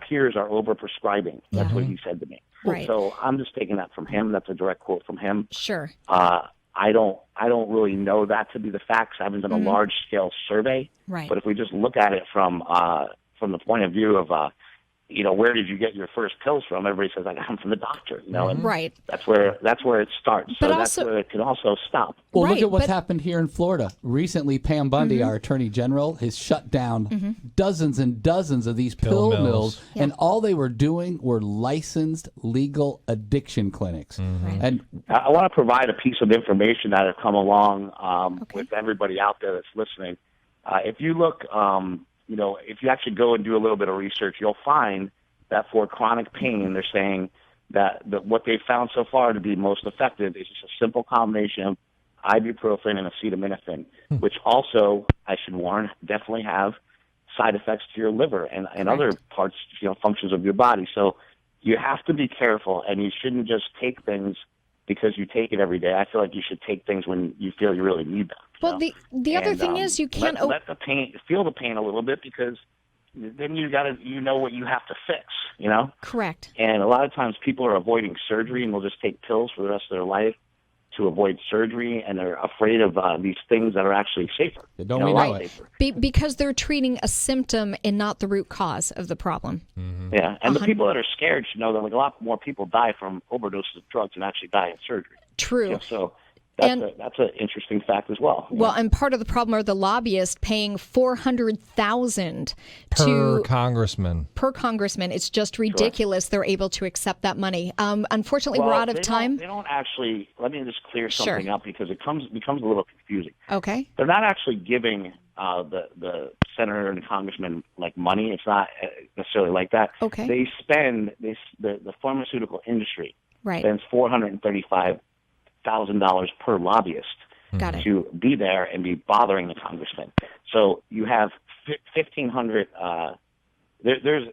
peers are overprescribing. That's what he said to me.
Right.
So I'm just taking that from him. That's a direct quote from him.
Sure.
I don't really know that to be the facts. I haven't done a large scale survey.
Right.
But if we just look at it from the point of view of where did you get your first pills from? Everybody says, I got them from the doctor. And
right.
That's where it starts. So
But
that's
also,
where it can also stop.
Well,
Right,
look at what's
but-
happened here in Florida. Recently, Pam Bundy, our attorney general, has shut down dozens and dozens of these pill mills, and all they were doing were licensed legal addiction clinics. And
I want to provide a piece of information that has come along with everybody out there that's listening. If you look, if you actually go and do a little bit of research, you'll find that for chronic pain, they're saying that what they've found so far to be most effective is just a simple combination of ibuprofen and acetaminophen, which also, I should warn, definitely have side effects to your liver and other parts, functions of your body. So you have to be careful, and you shouldn't just take things because you take it every day. I feel like you should take things when you feel you really need them.
Well, the other thing is you can't
let the pain, feel the pain a little bit, because then you know what you have to fix,
Correct.
And a lot of times people are avoiding surgery and will just take pills for the rest of their life to avoid surgery, and they're afraid of these things that are actually safer.
Don't we know it?
Because they're treating a symptom and not the root cause of the problem.
Yeah, and the people that are scared should know that a lot more people die from overdoses of drugs than actually die in surgery.
True.
So that's an interesting fact as well.
Well, and part of the problem are the lobbyists paying $400,000
per congressman.
Per congressman. It's just ridiculous. They're able to accept that money. Unfortunately, we're out of time.
They don't actually. Let me just clear something up, because it becomes a little confusing.
Okay.
They're not actually giving the senator and the congressman money. It's not necessarily like that.
Okay.
They spend the pharmaceutical industry spends $435,000 per lobbyist to be there and be bothering the congressman. So you have 1,500. There's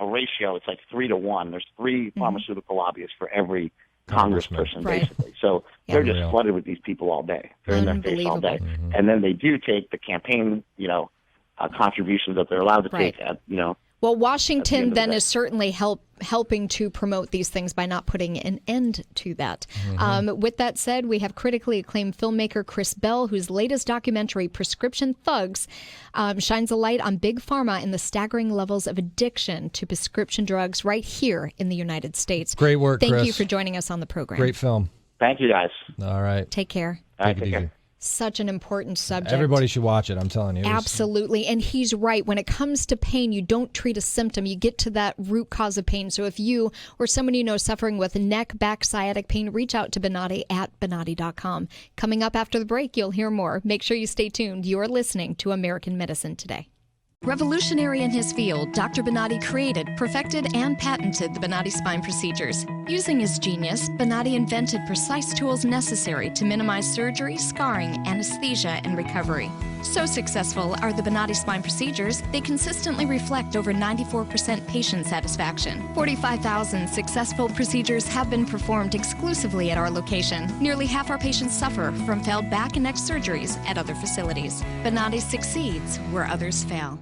a ratio. It's like 3 to 1. There's 3 pharmaceutical lobbyists for every congressperson, basically. So they're just flooded with these people all day. They're in their face all day, and then they do take the campaign, contributions that they're allowed to take at,
Well, Washington then is certainly helping to promote these things by not putting an end to that. With that said, we have critically acclaimed filmmaker Chris Bell, whose latest documentary, Prescription Thugs, shines a light on Big Pharma and the staggering levels of addiction to prescription drugs right here in the United States.
Great work,
Thank
Chris.
you for joining us on the program.
Great film.
Thank you, guys.
All right.
Take care.
Take it easy.
Such an important subject.
Everybody should watch it, I'm telling you.
Absolutely. And he's right. When it comes to pain, you don't treat a symptom. You get to that root cause of pain. So if you or someone you know is suffering with neck, back, sciatic pain, reach out to Bonati at Bonati.com. Coming up after the break, you'll hear more. Make sure you stay tuned. You are listening to American Medicine Today.
Revolutionary in his field, Dr. Bonati created, perfected, and patented the Bonati spine procedures. Using his genius, Bonati invented precise tools necessary to minimize surgery, scarring, anesthesia, and recovery. So successful are the Bonati spine procedures, they consistently reflect over 94% patient satisfaction. 45,000 successful procedures have been performed exclusively at our location. Nearly half our patients suffer from failed back and neck surgeries at other facilities. Bonati succeeds where others fail.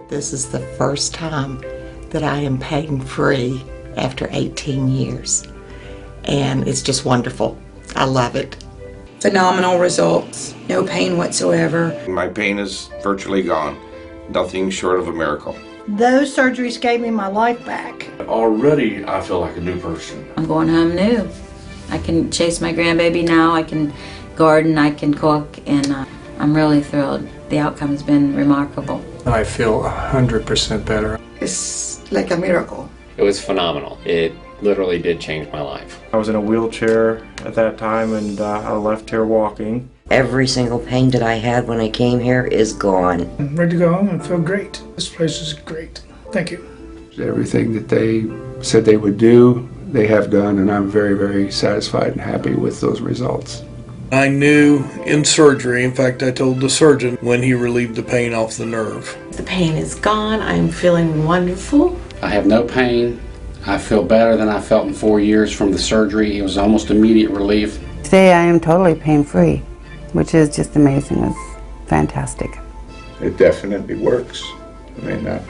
This is the first time that I am pain-free after 18 years. And it's just wonderful. I love it.
Phenomenal results. No pain whatsoever.
My pain is virtually gone. Nothing short of a miracle.
Those surgeries gave me my life back.
Already, I feel like a new person.
I'm going home new. I can chase my grandbaby now. I can garden. I can cook. And I'm really thrilled. The outcome's been remarkable.
I feel 100% better.
It's like a miracle.
It was phenomenal. It literally did change my life.
I was in a wheelchair at that time, and I left here walking.
Every single pain that I had when I came here is gone.
I'm ready to go home and feel great. This place is great. Thank you.
Everything that they said they would do, they have done, and I'm very, very satisfied and happy with those results. I knew in surgery, in fact, I told the surgeon when he relieved the pain off the nerve.
The pain is gone. I'm feeling wonderful.
I have no pain. I feel better than I felt in 4 years from the surgery. It was almost immediate relief.
Today I am totally pain-free, which is just amazing. It's fantastic.
It definitely works. I mean, I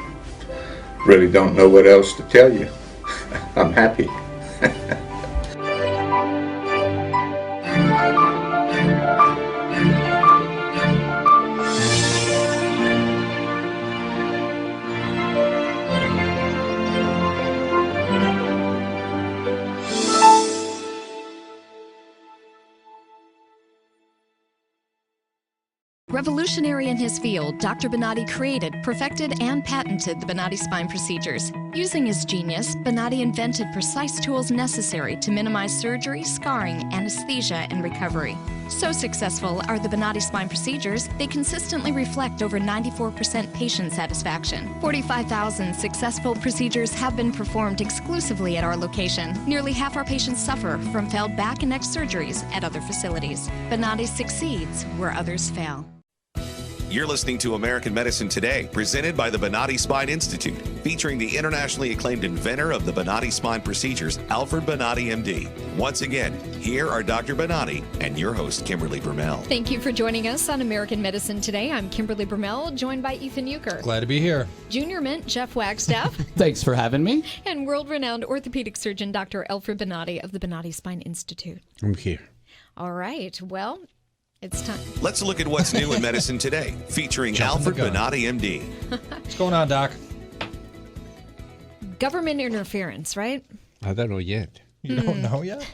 really don't know what else to tell you. I'm happy.
Revolutionary in his field, Dr. Bonati created, perfected, and patented the Bonati spine procedures. Using his genius, Bonati invented precise tools necessary to minimize surgery, scarring, anesthesia, and recovery. So successful are the Bonati spine procedures, they consistently reflect over 94% patient satisfaction. 45,000 successful procedures have been performed exclusively at our location. Nearly half our patients suffer from failed back and neck surgeries at other facilities. Bonati succeeds where others fail.
You're listening to American Medicine Today, presented by the Bonati Spine Institute, featuring the internationally acclaimed inventor of the Bonati spine procedures, Alfred Bonati, MD. Once again, here are Dr. Bonati and your host, Kimberly Brumell.
Thank you for joining us on American Medicine Today. I'm Kimberly Brumell, joined by Ethan Euchre.
Glad to be here.
Junior Mint Jeff Wagstaff.
Thanks for having me.
And world-renowned orthopedic surgeon Dr. Alfred Bonati of the Bonati Spine Institute.
I'm here.
All right. Well, it's time.
Let's look at what's new in medicine today, featuring Alfred Bonati, MD.
What's going on, Doc?
Government interference, right?
I don't know yet.
You don't know yet?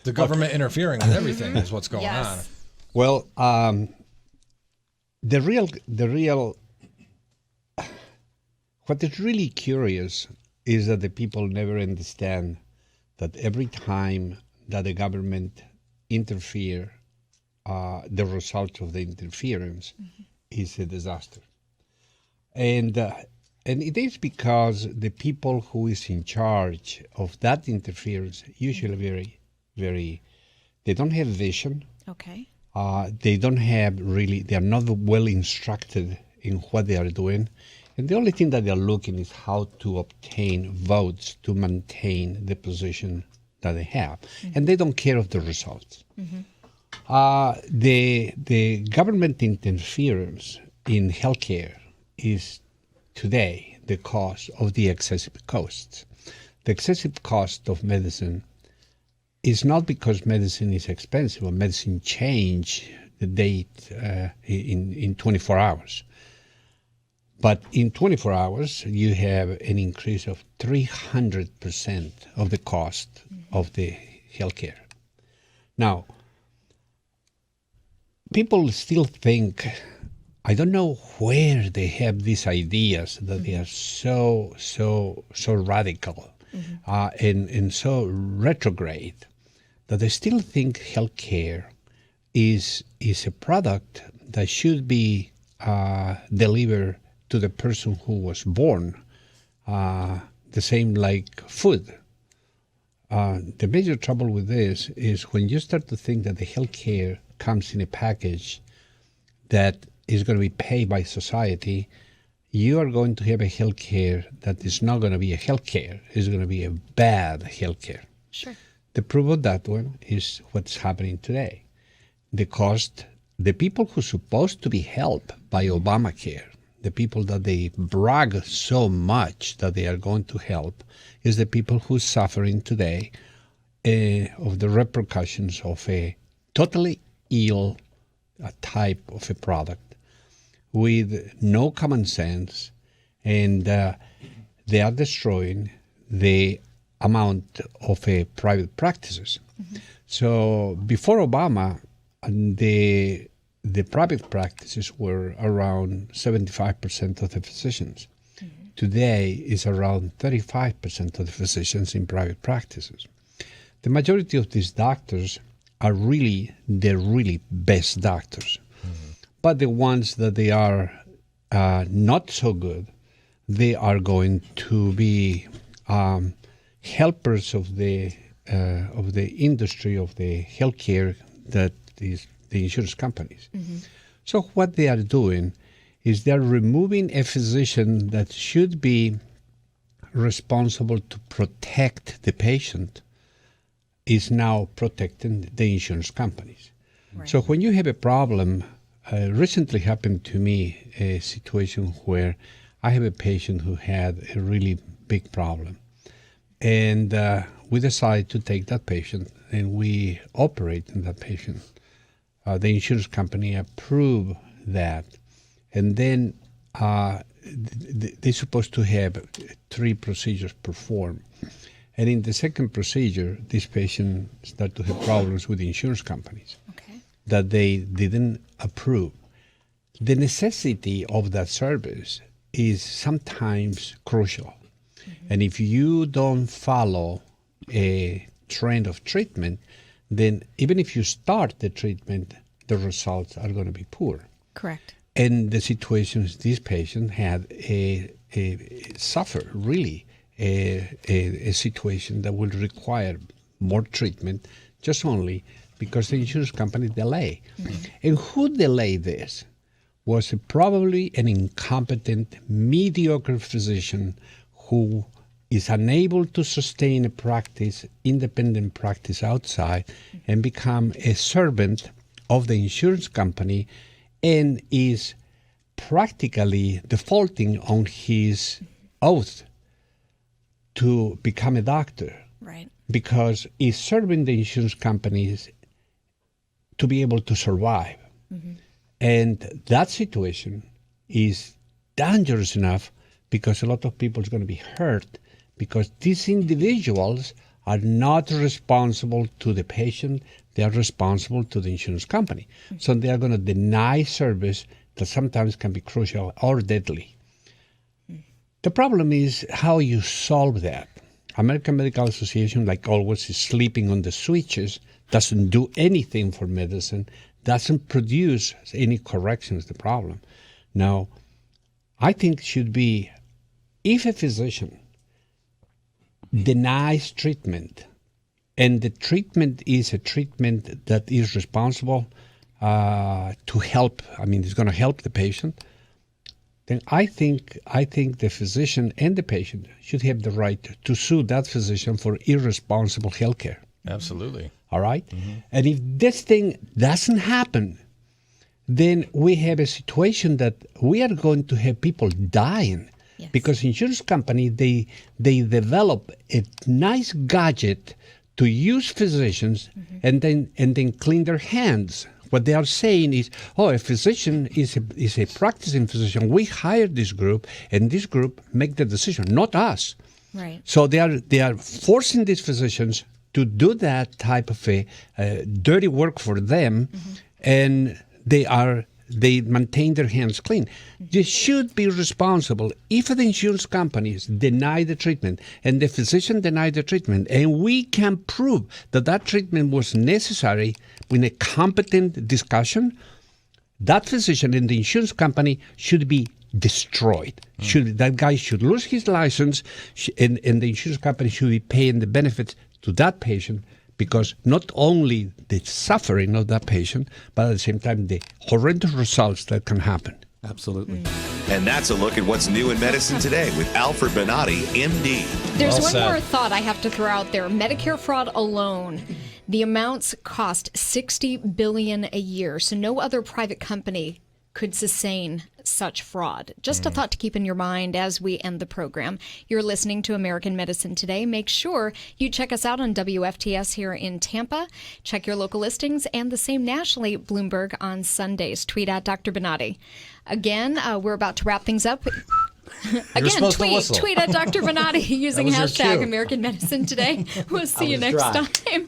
The government interfering with everything is what's going on.
Well, the real, what is really curious is that the people never understand that every time that the government interfere, the result of the interference is a disaster. And it is because the people who is in charge of that interference usually they don't have vision.
Okay.
They don't have really, they are not well instructed in what they are doing. And the only thing that they are looking is how to obtain votes to maintain the position that they have. And they don't care of the results. The government interference in healthcare is today the cause of the excessive costs. The excessive cost of medicine is not because medicine is expensive or medicine change the date in 24 hours. But in 24 hours, you have an increase of 300% of the cost of the healthcare. Now, people still think, I don't know where they have these ideas that they are so radical and so retrograde that they still think healthcare is a product that should be delivered to the person who was born, the same like food. The major trouble with this is when you start to think that the healthcare comes in a package that is going to be paid by society, you are going to have a healthcare that is not going to be a healthcare. It's going to be a bad healthcare.
Sure.
The proof of that one is what's happening today. The cost, the people who are supposed to be helped by Obamacare, the people that they brag so much that they are going to help, is the people who are suffering today of the repercussions of a totally ill type of a product with no common sense, and they are destroying the amount of private practices. So before Obama, the private practices were around 75% of the physicians. Today is around 35% of the physicians in private practices. The majority of these doctors are really the really best doctors. But the ones that they are not so good, they are going to be helpers of the industry of the healthcare that is the insurance companies. So what they are doing is they are removing a physician that should be responsible to protect the patient is now protecting the insurance companies. Right. So when you have a problem, recently happened to me a situation where I have a patient who had a really big problem. And we decided to take that patient and we operate on that patient. The insurance company approved that. And then they're supposed to have 3 procedures performed. And in the second procedure, this patient started to have problems with the insurance companies that they didn't approve. the necessity of that service is sometimes crucial. And if you don't follow a trend of treatment, then even if you start the treatment, the results are going to be poor.
Correct.
And the situations this patient had suffer really a situation that will require more treatment just only because the insurance company delay. And who delayed this was probably an incompetent, mediocre physician who is unable to sustain a practice, independent practice outside, and become a servant of the insurance company and is practically defaulting on his oath to become a doctor.
Right.
Because he's serving the insurance companies to be able to survive. And that situation is dangerous enough because a lot of people are going to be hurt because these individuals are not responsible to the patient, they are responsible to the insurance company. So they are going to deny service that sometimes can be crucial or deadly. The problem is how you solve that. American Medical Association, like always, is sleeping on the switches, doesn't do anything for medicine, doesn't produce any corrections to the problem. Now, I think it should be, if a physician denies treatment, and the treatment is a treatment that is responsible to help, it's going to help the patient, then I think the physician and the patient should have the right to sue that physician for irresponsible health care.
Absolutely.
All right? And if this thing doesn't happen, then we have a situation that we are going to have people dying. Yes. Because insurance company, they develop a nice gadget to use physicians and then clean their hands. What they are saying is, a physician is a practicing physician. We hired this group, and this group make the decision, not us.
Right.
So they are forcing these physicians to do that type of dirty work for them, and they maintain their hands clean. They should be responsible if the insurance companies deny the treatment and the physician deny the treatment, and we can prove that treatment was necessary in a competent discussion, that physician and the insurance company should be destroyed. That guy should lose his license, and the insurance company should be paying the benefits to that patient, because not only the suffering of that patient, but at the same time the horrendous results that can happen.
Absolutely.
And that's a look at what's new in medicine today with Alfred Bonati, MD.
There's one more thought I have to throw out there. Medicare fraud alone, the amounts cost $60 billion a year. So no other private company could sustain such fraud. Just a thought to keep in your mind as we end the program. You're listening to American Medicine Today. Make sure you check us out on WFTS here in Tampa. Check your local listings, and the same nationally, Bloomberg on Sundays. Tweet at Dr. Bonati. Again, we're about to wrap things up. Again, tweet at Dr. Bonati using hashtag American Medicine Today. We'll see you next time.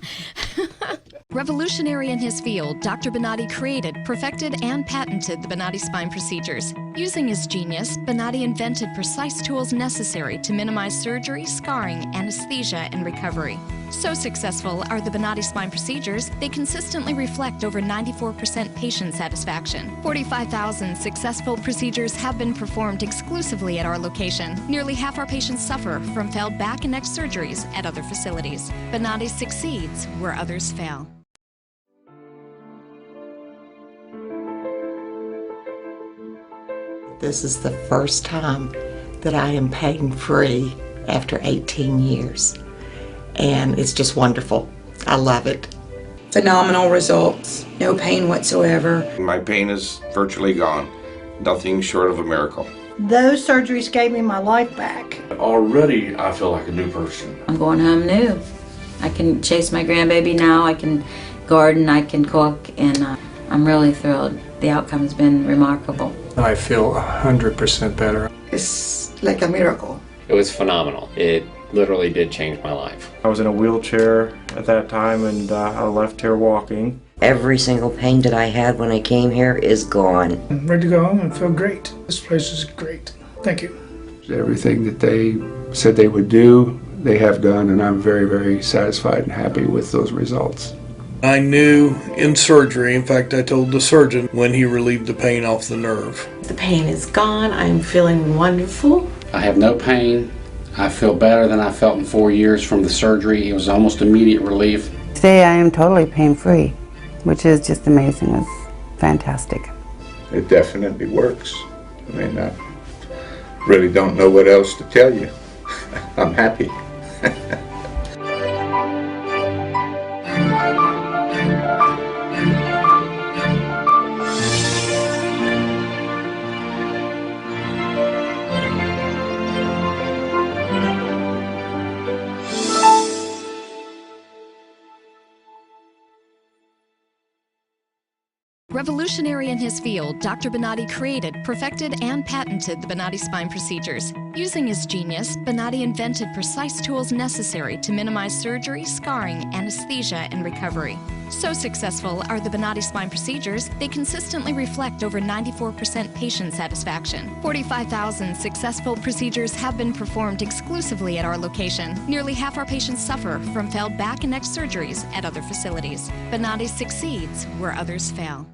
Revolutionary in his field, Dr. Bonati created, perfected, and patented the Bonati spine procedures. Using his genius, Bonati invented precise tools necessary to minimize surgery, scarring, anesthesia, and recovery. So successful are the Bonati spine procedures, they consistently reflect over 94% patient satisfaction. 45,000 successful procedures have been performed exclusively at our location. Nearly half our patients suffer from failed back and neck surgeries at other facilities. Bonati succeeds where others fail.
This is the first time that I am pain-free after 18 years. And it's just wonderful. I love it.
Phenomenal results. No pain whatsoever.
My pain is virtually gone. Nothing short of a miracle.
Those surgeries gave me my life back.
Already, I feel like a new person.
I'm going home new. I can chase my grandbaby now. I can garden. I can cook. And I'm really thrilled. The outcome has been remarkable.
I feel 100% better.
It's like a miracle.
It was phenomenal. It literally did change my life.
I was in a wheelchair at that time, and I left here walking.
Every single pain that I had when I came here is gone.
I'm ready to go home and feel great. This place is great. Thank you.
Everything that they said they would do, they have done, and I'm very, very satisfied and happy with those results.
I knew in surgery, in fact, I told the surgeon when he relieved the pain off the nerve.
The pain is gone. I'm feeling wonderful.
I have no pain. I feel better than I felt in 4 years from the surgery. It was almost immediate relief.
Today I am totally pain-free, which is just amazing. It's fantastic.
It definitely works. I mean, I really don't know what else to tell you. I'm happy.
Revolutionary in his field, Dr. Bonati created, perfected, and patented the Bonati spine procedures. Using his genius, Bonati invented precise tools necessary to minimize surgery, scarring, anesthesia, and recovery. So successful are the Bonati spine procedures, they consistently reflect over 94% patient satisfaction. 45,000 successful procedures have been performed exclusively at our location. Nearly half our patients suffer from failed back and neck surgeries at other facilities. Bonati succeeds where others fail.